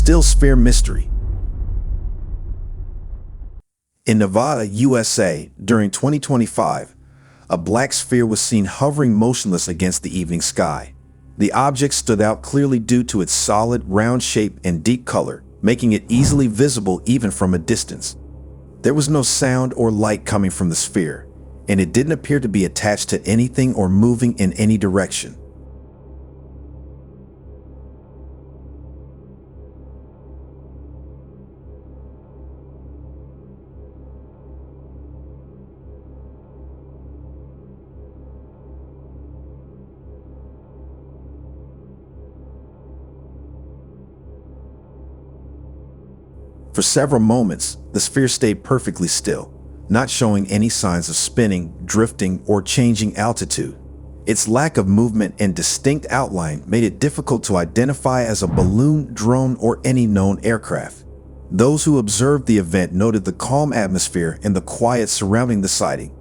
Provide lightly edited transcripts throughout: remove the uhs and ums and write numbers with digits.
still sphere mystery. In Nevada, USA, during 2025, a black sphere was seen hovering motionless against the evening sky. The object stood out clearly due to its solid, round shape and deep color, making it easily visible even from a distance. There was no sound or light coming from the sphere, and it didn't appear to be attached to anything or moving in any direction. For several moments, the sphere stayed perfectly still, not showing any signs of spinning, drifting, or changing altitude. Its lack of movement and distinct outline made it difficult to identify as a balloon, drone, or any known aircraft. Those who observed the event noted the calm atmosphere and the quiet surrounding the sighting.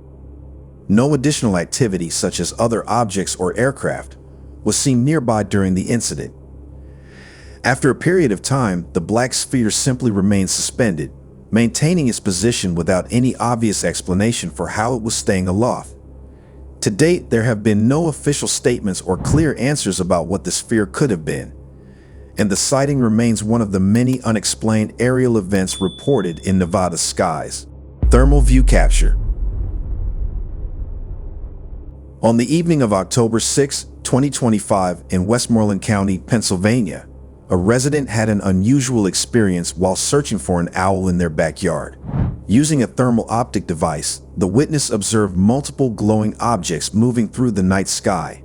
No additional activity, such as other objects or aircraft, was seen nearby during the incident. After a period of time, the black sphere simply remained suspended, maintaining its position without any obvious explanation for how it was staying aloft. To date, there have been no official statements or clear answers about what the sphere could have been, and the sighting remains one of the many unexplained aerial events reported in Nevada's skies. Thermal view capture. On the evening of October 6, 2025, in Westmoreland County, Pennsylvania, a resident had an unusual experience while searching for an owl in their backyard. Using a thermal optic device, the witness observed multiple glowing objects moving through the night sky.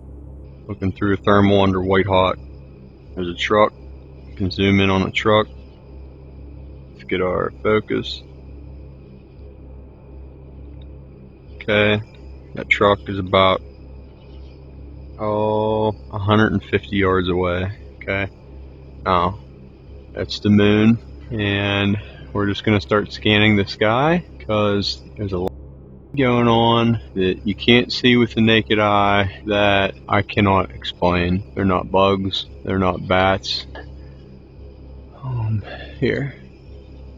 Looking through a thermal under white hot. There's a truck. You can zoom in on the truck. Let's get our focus. Okay, that truck is about 150 yards away. Okay. Oh, that's the moon, and we're just going to start scanning the sky because there's a lot going on that you can't see with the naked eye that I cannot explain. They're not bugs, they're not bats. Here,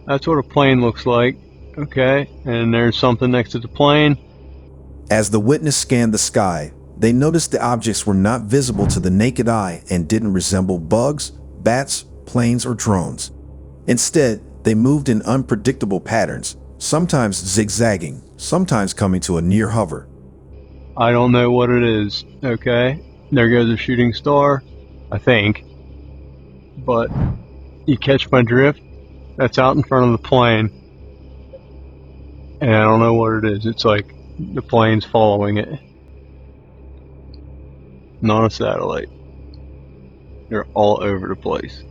that's what a plane looks like. Okay, and there's something next to the plane. As the witness scanned the sky, they noticed the objects were not visible to the naked eye and didn't resemble bugs, bats, planes, or drones. Instead, they moved in unpredictable patterns, sometimes zigzagging, sometimes coming to a near hover. I don't know what it is, okay? There goes a shooting star, I think. But you catch my drift? That's out in front of the plane. And I don't know what it is. It's like the plane's following it. Not a satellite. They're all over the place.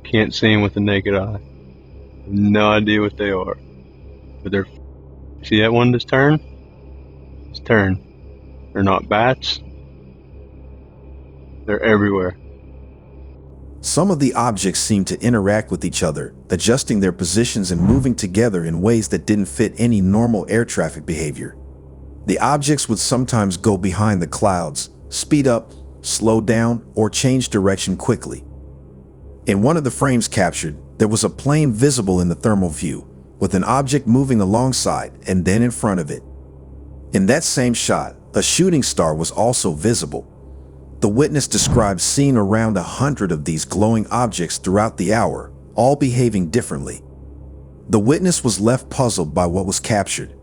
Can't see them with the naked eye. No idea what they are. But they're... See that one just turn? Just turn. They're not bats. They're everywhere. Some of the objects seemed to interact with each other, adjusting their positions and moving together in ways that didn't fit any normal air traffic behavior. The objects would sometimes go behind the clouds, speed up, slow down, or change direction quickly. In one of the frames captured, there was a plane visible in the thermal view, with an object moving alongside and then in front of it. In that same shot, a shooting star was also visible. The witness described seeing around 100 of these glowing objects throughout the hour, all behaving differently. The witness was left puzzled by what was captured.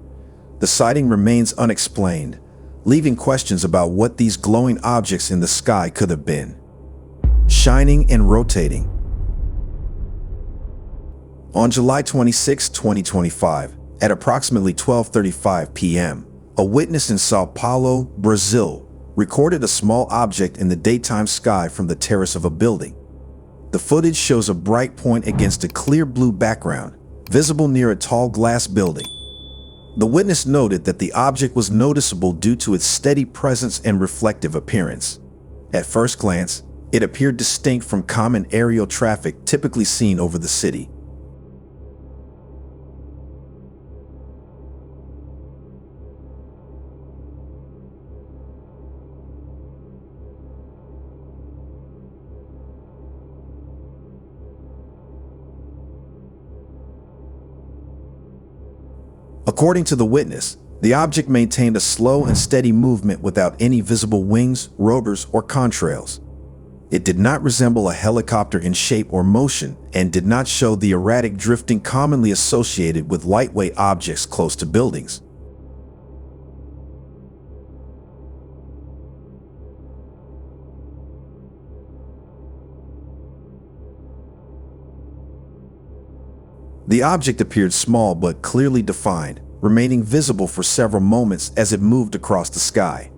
The sighting remains unexplained, leaving questions about what these glowing objects in the sky could have been. Shining and rotating. On July 26, 2025, at approximately 12:35 p.m., a witness in Sao Paulo, Brazil, recorded a small object in the daytime sky from the terrace of a building. The footage shows a bright point against a clear blue background, visible near a tall glass building. The witness noted that the object was noticeable due to its steady presence and reflective appearance. At first glance, it appeared distinct from common aerial traffic typically seen over the city. According to the witness, the object maintained a slow and steady movement without any visible wings, rotors, or contrails. It did not resemble a helicopter in shape or motion and did not show the erratic drifting commonly associated with lightweight objects close to buildings. The object appeared small but clearly defined, remaining visible for several moments as it moved across the sky.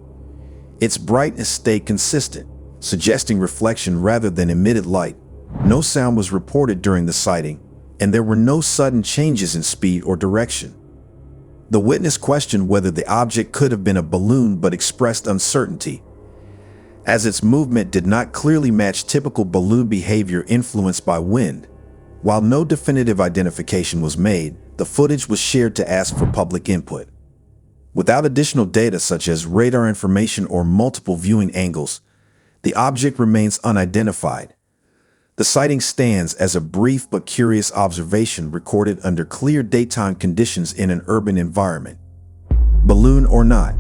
Its brightness stayed consistent, suggesting reflection rather than emitted light. No sound was reported during the sighting, and there were no sudden changes in speed or direction. The witness questioned whether the object could have been a balloon but expressed uncertainty, as its movement did not clearly match typical balloon behavior influenced by wind. While no definitive identification was made, the footage was shared to ask for public input. Without additional data such as radar information or multiple viewing angles, the object remains unidentified. The sighting stands as a brief but curious observation recorded under clear daytime conditions in an urban environment. Balloon or not?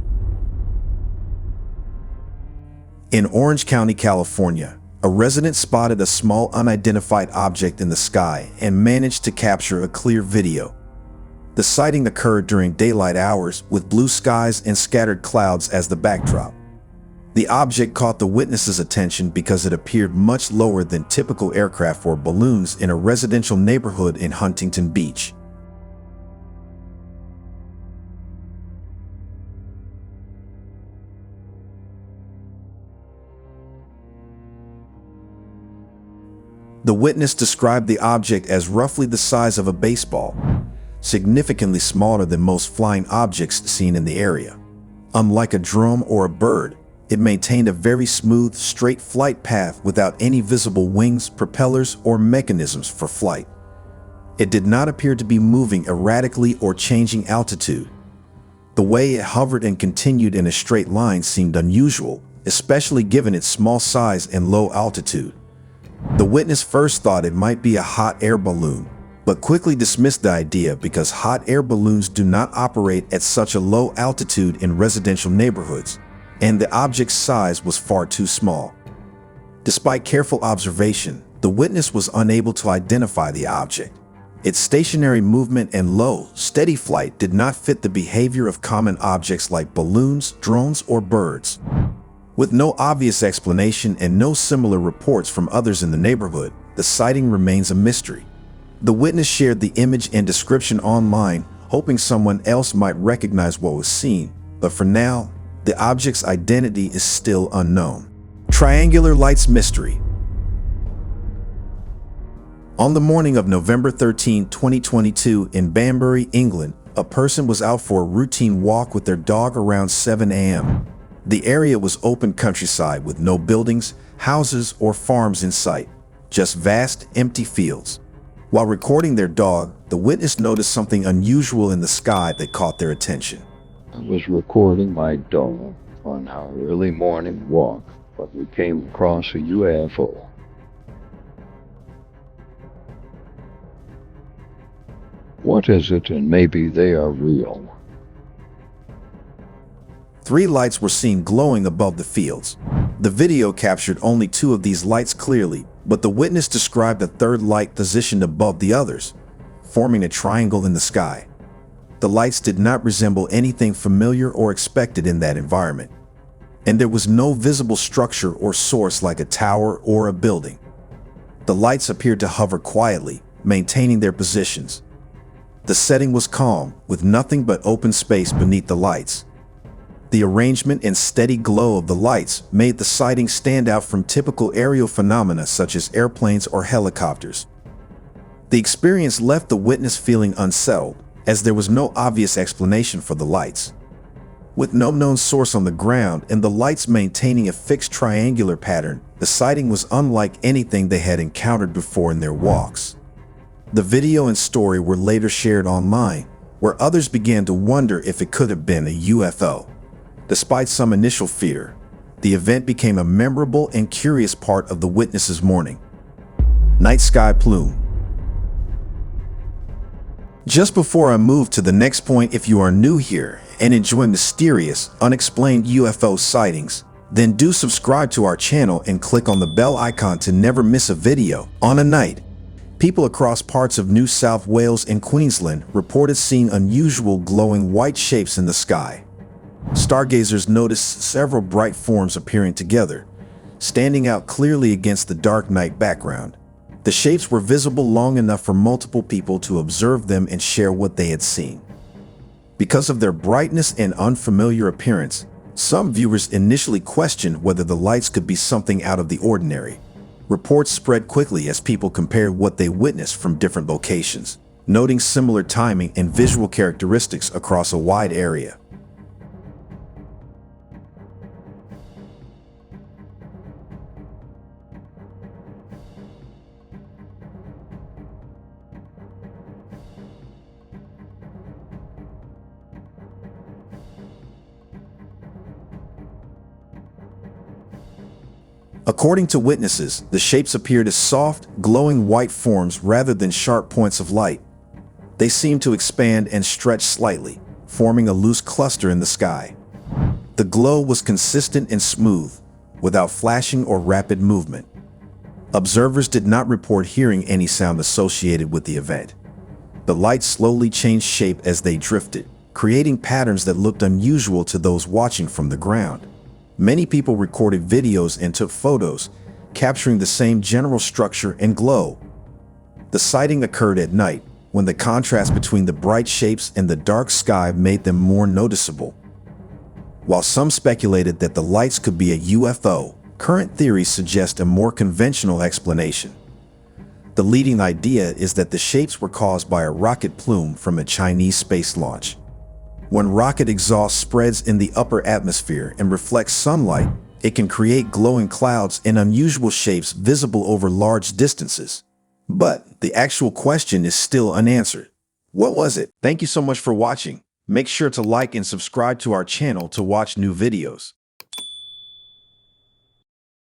In Orange County, California, a resident spotted a small unidentified object in the sky and managed to capture a clear video. The sighting occurred during daylight hours with blue skies and scattered clouds as the backdrop. The object caught the witness's attention because it appeared much lower than typical aircraft or balloons in a residential neighborhood in Huntington Beach. The witness described the object as roughly the size of a baseball, significantly smaller than most flying objects seen in the area. Unlike a drone or a bird, it maintained a very smooth, straight flight path without any visible wings, propellers, or mechanisms for flight. It did not appear to be moving erratically or changing altitude. The way it hovered and continued in a straight line seemed unusual, especially given its small size and low altitude. The witness first thought it might be a hot air balloon, but quickly dismissed the idea because hot air balloons do not operate at such a low altitude in residential neighborhoods, and the object's size was far too small. Despite careful observation, the witness was unable to identify the object. Its stationary movement and low, steady flight did not fit the behavior of common objects like balloons, drones, or birds. With no obvious explanation and no similar reports from others in the neighborhood, the sighting remains a mystery. The witness shared the image and description online, hoping someone else might recognize what was seen, but for now, the object's identity is still unknown. Triangular lights mystery. On the morning of November 13, 2022, in Banbury, England, a person was out for a routine walk with their dog around 7 a.m. The area was open countryside with no buildings, houses, or farms in sight, just vast, empty fields. While recording their dog, the witness noticed something unusual in the sky that caught their attention. I was recording my dog on our early morning walk, but we came across a UFO. What is it, and maybe they are real? 3 lights were seen glowing above the fields. The video captured only 2 of these lights clearly, but the witness described a third light positioned above the others, forming a triangle in the sky. The lights did not resemble anything familiar or expected in that environment, and there was no visible structure or source like a tower or a building. The lights appeared to hover quietly, maintaining their positions. The setting was calm, with nothing but open space beneath the lights. The arrangement and steady glow of the lights made the sighting stand out from typical aerial phenomena such as airplanes or helicopters. The experience left the witness feeling unsettled, as there was no obvious explanation for the lights. With no known source on the ground and the lights maintaining a fixed triangular pattern, the sighting was unlike anything they had encountered before in their walks. The video and story were later shared online, where others began to wonder if it could have been a UFO. Despite some initial fear, the event became a memorable and curious part of the witness's morning. Night sky plume. Just before I move to the next point, if you are new here and enjoy mysterious, unexplained UFO sightings, then do subscribe to our channel and click on the bell icon to never miss a video. On a night, people across parts of New South Wales and Queensland reported seeing unusual glowing white shapes in the sky. Stargazers noticed several bright forms appearing together, standing out clearly against the dark night background. The shapes were visible long enough for multiple people to observe them and share what they had seen. Because of their brightness and unfamiliar appearance, some viewers initially questioned whether the lights could be something out of the ordinary. Reports spread quickly as people compared what they witnessed from different locations, noting similar timing and visual characteristics across a wide area. According to witnesses, the shapes appeared as soft, glowing white forms rather than sharp points of light. They seemed to expand and stretch slightly, forming a loose cluster in the sky. The glow was consistent and smooth, without flashing or rapid movement. Observers did not report hearing any sound associated with the event. The lights slowly changed shape as they drifted, creating patterns that looked unusual to those watching from the ground. Many people recorded videos and took photos, capturing the same general structure and glow. The sighting occurred at night, when the contrast between the bright shapes and the dark sky made them more noticeable. While some speculated that the lights could be a UFO, current theories suggest a more conventional explanation. The leading idea is that the shapes were caused by a rocket plume from a Chinese space launch. When rocket exhaust spreads in the upper atmosphere and reflects sunlight, it can create glowing clouds and unusual shapes visible over large distances. But the actual question is still unanswered. What was it? Thank you so much for watching. Make sure to like and subscribe to our channel to watch new videos.